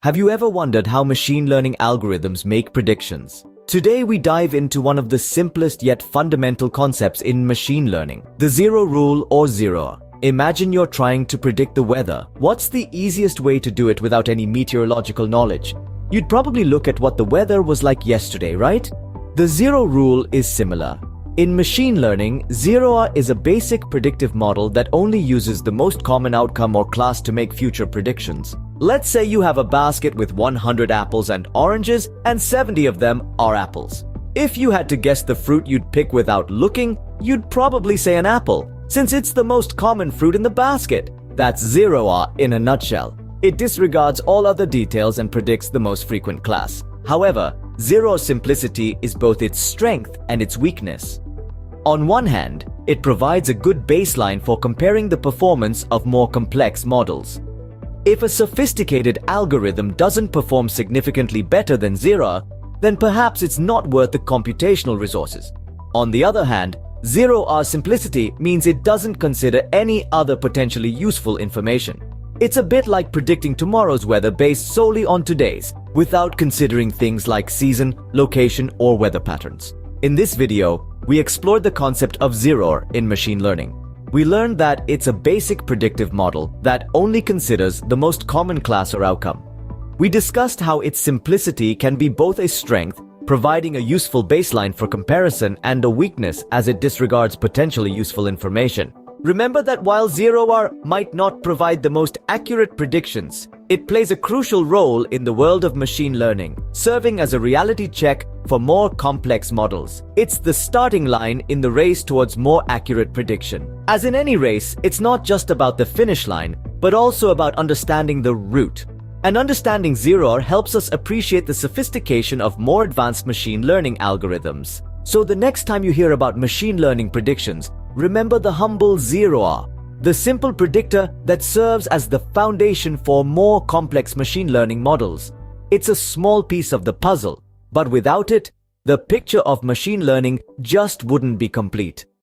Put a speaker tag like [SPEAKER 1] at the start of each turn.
[SPEAKER 1] Have you ever wondered how machine learning algorithms make predictions? Today we dive into one of the simplest yet fundamental concepts in machine learning, the zero rule or ZeroR. Imagine you're trying to predict the weather. What's the easiest way to do it without any meteorological knowledge? You'd probably look at what the weather was like yesterday, right? The zero rule is similar. In machine learning, ZeroR is a basic predictive model that only uses the most common outcome or class to make future predictions. Let's say you have a basket with 100 apples and oranges, and 70 of them are apples. If you had to guess the fruit you'd pick without looking, you'd probably say an apple, since it's the most common fruit in the basket. That's ZeroR in a nutshell. It disregards all other details and predicts the most frequent class. However, ZeroR's simplicity is both its strength and its weakness. On one hand, it provides a good baseline for comparing the performance of more complex models. If a sophisticated algorithm doesn't perform significantly better than ZeroR, then perhaps it's not worth the computational resources. On the other hand, ZeroR's simplicity means it doesn't consider any other potentially useful information. It's a bit like predicting tomorrow's weather based solely on today's, without considering things like season, location, or weather patterns. In this video, we explored the concept of ZeroR in machine learning. We learned that it's a basic predictive model that only considers the most common class or outcome. We discussed how its simplicity can be both a strength, providing a useful baseline for comparison, and a weakness as it disregards potentially useful information. Remember that while ZeroR might not provide the most accurate predictions, it plays a crucial role in the world of machine learning, serving as a reality check for more complex models. It's the starting line in the race towards more accurate prediction. As in any race, it's not just about the finish line, but also about understanding the route. And understanding ZeroR helps us appreciate the sophistication of more advanced machine learning algorithms. So the next time you hear about machine learning predictions, remember the humble ZeroR, the simple predictor that serves as the foundation for more complex machine learning models. It's a small piece of the puzzle, but without it, the picture of machine learning just wouldn't be complete.